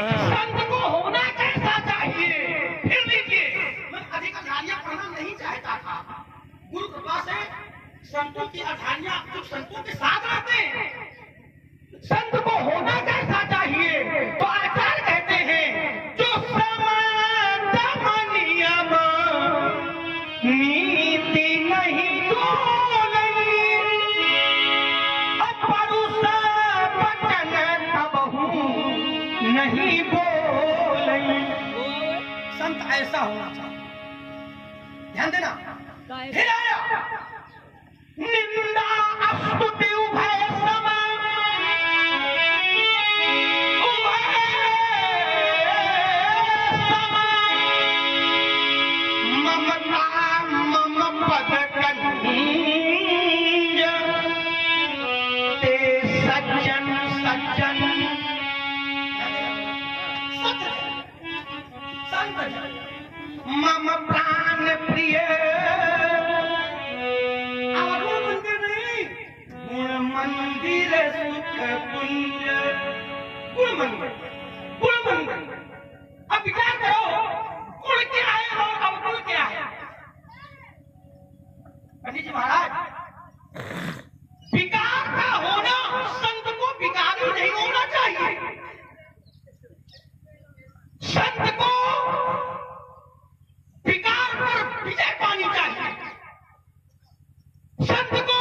संत को होना कैसा चाहिए? फिर लीजिए, मैं अधिक अठानियां पढ़ना नहीं चाहता था। गुरु कृपा से संतों की अठानियां कुछ संतों के साथ रहते हैं। संत को होना कैसा चाहिए? तो आचार्य कहते हैं जो नियम नीति नहीं तोलई, अपरुष वचन कबहू नहीं बोलई। संत ऐसा होना चाहिए। ध्यान देना। फिर आया निंदा स्तुति उभय सम, मम प्राण प्रिय गुण मंदिर सुख कुंज। गुण मंदिर, गुण मंदिर। अब विचार करो, गुण क्या है और अवगुण क्या है? पंडित जी महाराज, विकार का होना, संत को विकारी नहीं होना चाहिए। संत को विकार पर विजय पानी चाहिए। संत को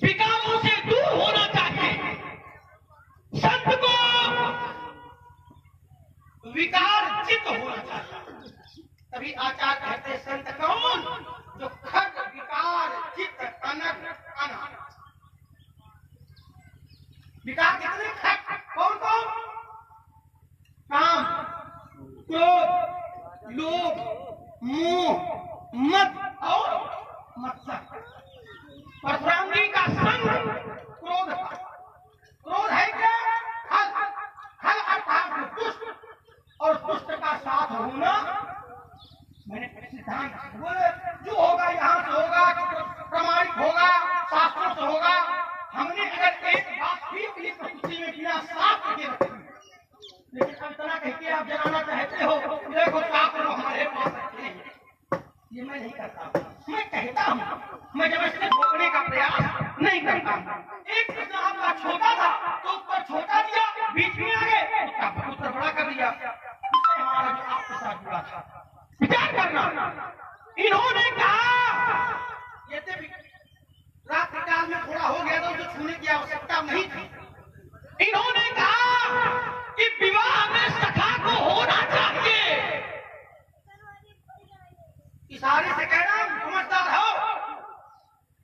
विकारों से दूर होना चाहिए। संत को विकार चित्त होना चाहिए। तभी आचार्य कहते संत कौन? जो खग विकार चित्त कनक अनहन। विकार कितने खग? कौन कौन? काम, क्रोध, लोभ, मोह, मद और मत्सर। परशुराम जी का संग क्रोध था। क्रोध है क्या? खल अर्थात दुष्ट, और दुष्ट का साथ होना। मैंने सिद्धांत बोले जो होगा यहाँ से होगा, प्रमाणिक होगा, शास्त्रों से होगा। हमने अगर एक बात भी अपनी प्रकृति में बिना साफ करके रखी, लेकिन अब इतना कह के आप जलाना चाहते हो, देखो साफ करो हमारे पास रखे हैं। ये मैं नहीं करता, मैं कहता हूँ, मैं जब इससे भोगने का प्रयास नहीं करता। एक प्रश्न आपका छोटा था तो ऊपर छोटा दिया, बीच में आ गए उसका उत्तर बड़ा कर दिया। इससे हमारा जो आपके साथ जुड़ा था, विचार करना। इन्होंने कहा यदि रात्रि काल में थोड़ा हो गया तो उसे छूने की आवश्यकता नहीं थी। इन्होंने कहा कि विवाह में सखा को होना चाहिए। इशारे से कह रहा हूं, समझदार हो।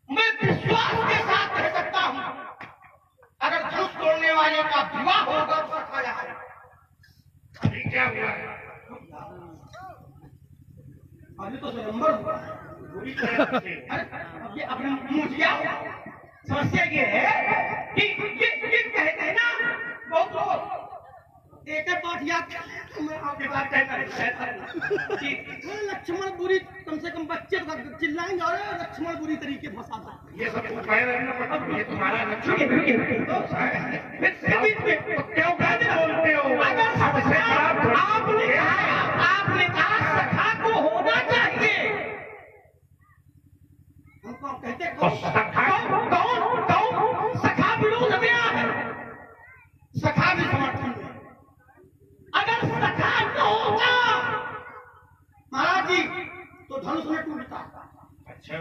मैं विश्वास के साथ कह सकता हूं, अगर धनुष तोड़ने वाले का विवाह होगा तो सखा जाए। अभी क्या हुआ है? अभी तो स्वयंवर हुआ है। ये अपने मुंह किया। समस्या ये है कि ये कहते हैं ना बहुत लोग, एक बात याद तो मैं आपके बात कहता कि लक्ष्मण बुरी, कम से कम बच्चे चिल्लाएंगे और लक्ष्मण बुरी तरीके फंसाता है। ये सब ये तुम्हारा लक्ष्मण क्यों कहते बोलते हो? आपने कहा सखा को होना चाहिए। हमको कहते कौन सखा विरोध में है, सखा भी समर्थन में। अगर सखा न होता महाराज जी तो धनुष में टूटता। अच्छा,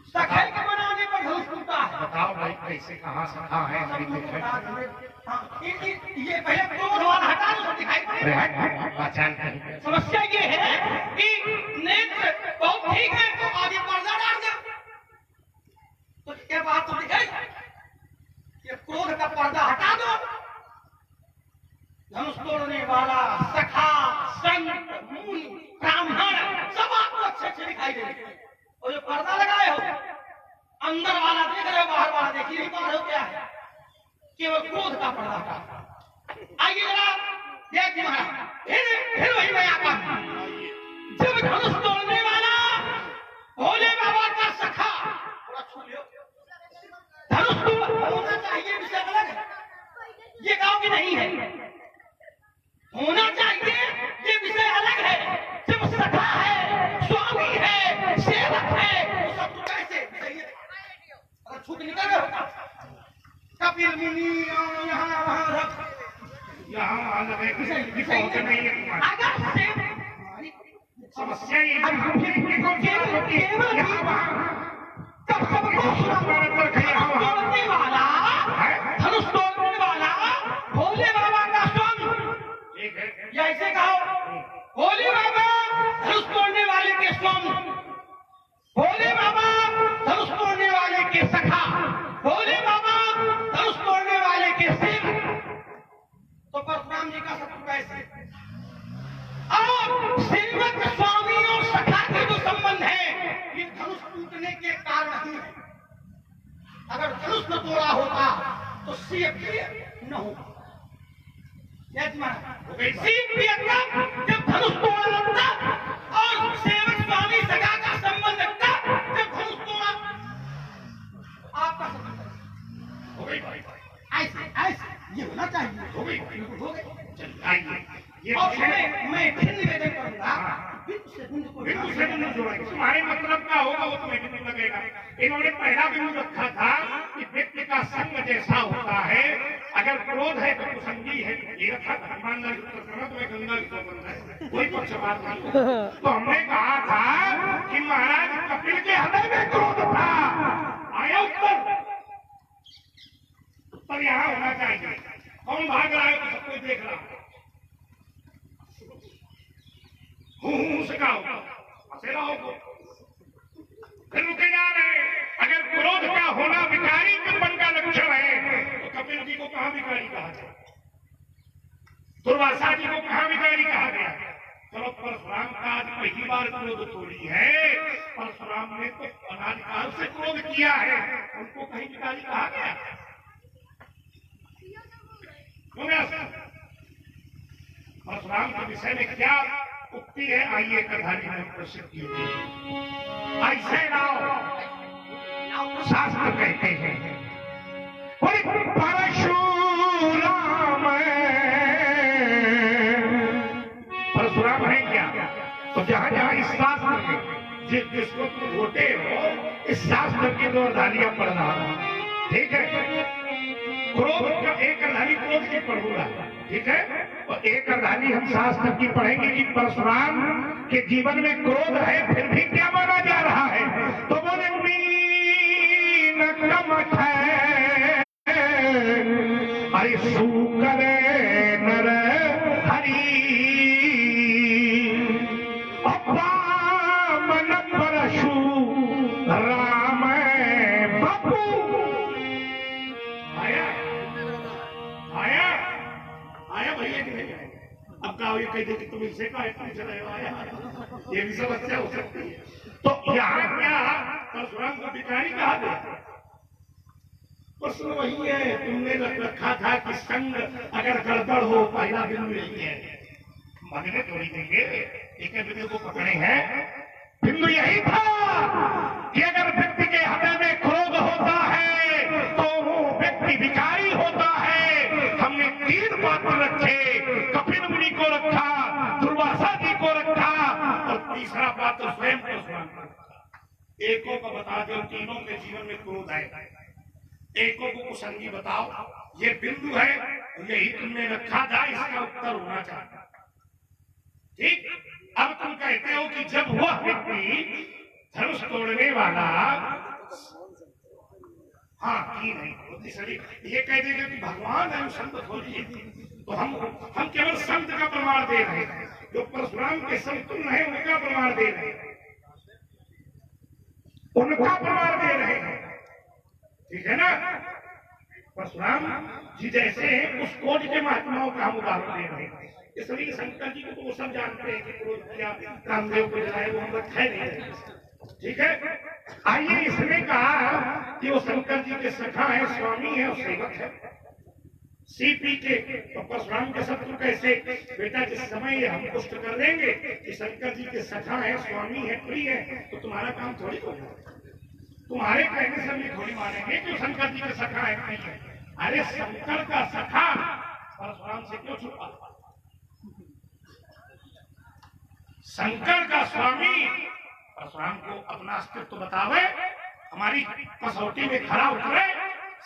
सखा के बनाने पर धनुष टूटा है। बताओ भाई कैसे, कहाँ सखा है? ये पहले क्रोध वाला हटा दो, दिखाई पड़ेगा। समस्या ये है कि नेत्र बहुत ठीक है तो आगे पर्दा डाल दो, तो क्या बात तो दिखाई। ये क्रोध का पर्दा हटा दो। धनुष तोड़ने वाला सखा, संत, मुनि, ब्राह्मण सब आपको अच्छे दिखाई देंगे। और जो पर्दा लगाए हो, अंदर वाला देख रहे हो, बाहर वाला देख नहीं पा रहे हो क्या है? केवल क्रोध का पर्दा हटा। आइए जरा देखिए महाराज, फिर वही मैं आता हूं। जब धनुष तोड़ने वाला भोले बाबा का सखा, थोड़ा छू लियो, धनुष तोड़ना चाहिए, विषय अलग है। छू के निकल गए होता। कपिल मुनि यहाँ वहाँ रख यहाँ अलग है किसी नहीं है तुम्हारी अगर से समस्या ये तब सबको तोड़ने वाला धनुष तोड़ने वाला भोले बाबा का स्वयं या ऐसे कहो भोले बाबा धनुष तोड़ने वाले के स्वयं, भोले बाबा धनुष तोड़ने वाले के सखा, भोले बाबा धनुष तोड़ने वाले के सिर, तो परशुराम जी का शत्रु कैसे? और सेवक स्वामी और सखा के जो संबंध है ये धनुष टूटने के कारण ही है। अगर धनुष न तोड़ा होता तो सीप भी न होगा। सीप भी जब धनुष तोड़ा लगता और सेवक स्वामी सखा का संबंध लगता जब धनुष तोड़ा आपका संबंध हो गई भाई ऐसे ऐसे ये होना चाहिए। हो गई हो गए। चलिए आइए ये और मैं फिर निवेदन करूंगा बिंदु से बिंदु को बिंदु से बिंदु जोड़ेंगे तुम्हारे मतलब का होगा वो तुम्हें बिंदु लगेगा। इन्होंने पहला बिंदु रखा था कि व्यक्ति का संग जैसा होता है, अगर क्रोध है तो कुसंगी है, ये रखा था। ईमानदारी उत्तर करना तुम्हें गंगा की संबंध है, कोई पक्षपात नहीं। तो हमने कहा था कि महाराज कपिल के हृदय में क्रोध था, आया उत्तर उत्तर यहाँ होना चाहिए। कौन भाग रहा है तो सब कोई देख रहा है। सिखाओ फिर रुके जा रहे। अगर क्रोध का होना विकारी मन का लक्षण है तो कपिल जी को कहां विकारी कहा गया, दुर्वासा जी को कहां विकारी कहा गया? चलो परशुराम का आज पहली बार क्रोध तोड़ी है, परशुराम ने तो अनादिकाल से क्रोध किया है, उनको कहीं विकारी कहा गया? परशुराम के विषय में क्या उक्ति है आइए कथानी में प्रसिद्ध की। ऐसे नाव शास्त्र कहते हैं परशुराम परशुराम है क्या? तो जहां जहां इस शास्त्र में जिसको तुम होते हो इस शास्त्र की दो अर्धालियां पढ़ना, ठीक है? क्रोध का एक अर्धाली क्रोध की पढ़ूंगा, ठीक है? तो एक अर्धाली हम शास्त्र की पढ़ेंगे कि परशुराम के जीवन में क्रोध है, फिर भी क्या माना जा रहा है? तो बोले मीन कमठ है अरे सूकर नर हरी अपामन परशु राम बापू। आया भैया कि नहीं आया? अब कहा ये कह दे कि तुम इनसे कहा पूछ रहे हो, आया ये भी समस्या हो सकती है। तो यहाँ क्या परशुराम को विकारी कहा गया? प्रश्न वही है तुमने रखा था कि संग अगर गड़बड़ हो पहला बिंदु यही है, मगने थोड़ी देंगे एक बिंदु को पकड़े हैं। बिंदु यही था कि अगर व्यक्ति के हृदय में क्रोध होता है तो वो व्यक्ति विकारी होता है। हमने 3 पात्र रखे, कपिल मुनि को रखा, दुर्वासा जी को रखा और तीसरा पात्र स्वयं को रखा। एको को बता दो तीनों के जीवन में क्रोध है, एको को कुसंगी बताओ। ये बिंदु है, यही तुमने रखा था, इसका उत्तर होना चाहिए। ठीक, अब तुम कहते हो कि जब वह व्यक्ति धनुष तोड़ने वाला हाँ की नहीं होती शरीर ये कह देगा कि भगवान है संत खोजिए, तो हम केवल संत का प्रमाण दे रहे हैं, जो परशुराम के समतुल्य है उनका प्रमाण दे रहे हैं, उनका प्रमाण दे रहे हैं, ठीक है ना? परशुराम जी जैसे उस कोटि के महात्माओं का हम उदाहरण दे रहे हैं। इसलिए शंकर जी को तो वो सब जानते हैं कि क्रोध किया, कामदेव को जलाए, वो हम लोग है नहीं, ठीक है? आइए इसने कहा कि वो शंकर जी के सखा है, स्वामी है और सेवक है। सीपी के तो परशुराम के शत्रु कैसे? बेटा जिस समय हम पुष्ट कर देंगे कि शंकर जी के सखा है, स्वामी है, प्रिय है, तो तुम्हारा काम थोड़ी होगा। तुम्हारे कहने से हम थोड़ी मानेंगे कि शंकर जी के सखा है, प्रिय है। अरे शंकर का सखा परशुराम से क्यों छुपा? शंकर का स्वामी परशुराम को अपना अस्तित्व बतावे, हमारी कसौटी में खरा उतरे,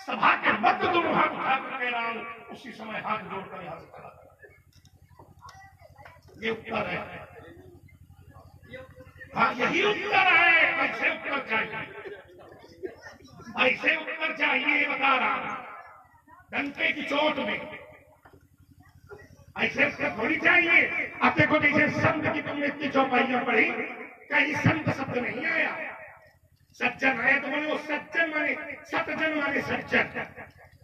सभा के मध्य दोनों हाथ उठा कर कह रहा हूं, उसी समय हाथ जोड़कर यहां से खड़ा कर। ये उत्तर है। हाँ, यही उत्तर है। ऐसे उत्तर चाहिए, ऐसे उत्तर चाहिए, बता रहा हूं। डंके की चोट में ऐसे उत्तर थोड़ी चाहिए। अब देखो, जैसे संत की तुमने इतनी चौपाइयां पढ़ी, कहीं संत शब्द नहीं आया। सज्जन है तो बोले वो सज्जन माने सतजन माने सज्जन।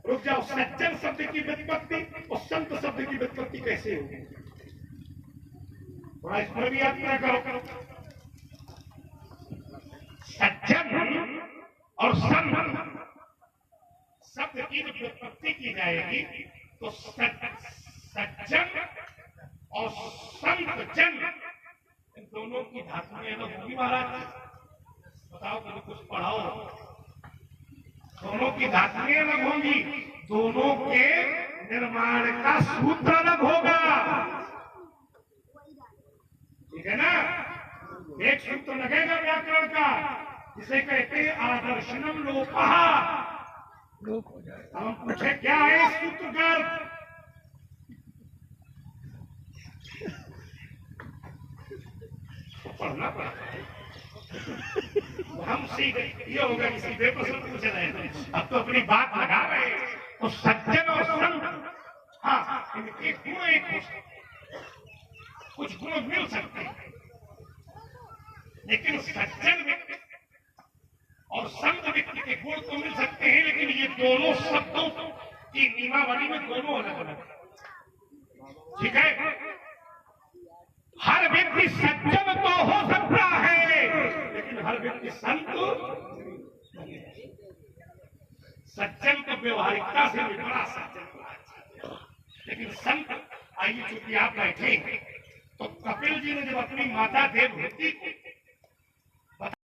रुक जाओ, सज्जन शब्द की व्युत्पत्ति और संत शब्द की व्युत्पत्ति कैसे होगी? थोड़ा इस पर भी यात्रा करो। सज्जन और संत शब्द की जब व्युत्पत्ति की जाएगी तो सज्जन और संत जन, इन दोनों की धातुएं अलग होगी महाराज। बताओ, कभी कुछ पढ़ाओ। दोनों की धातुएं अलग होंगी, दोनों के निर्माण का सूत्र अलग होगा। ठीक है ना? एक सूत्र लगेगा व्याकरण का, जिसे कहते हैं आदर्शनम लोपः। हम पूछे क्या है इस सूत्र का अर्थ? पढ़ना पड़ता है। हम सीधे ये होगा कि सीधे प्रश्न पूछ रहे हैं, अब तो अपनी बात लगा रहे हैं। तो सज्जन और संत, हाँ, इनके गुण एक हो सकते, कुछ गुण मिल सकते हैं, लेकिन सज्जन व्यक्ति और संत व्यक्ति के गुण तो मिल सकते हैं, लेकिन ये दोनों शब्दों की नियमावली में दोनों अलग अलग है। ठीक है? हर व्यक्ति सज्जन तो हो सकता है, लेकिन हर व्यक्ति संत नहीं। सज्जन तो व्यवहारिकता से भी बड़ा सज्जन, लेकिन संत, आइए चूंकि आप बैठे, तो कपिल जी ने जब अपनी माता देवहूति को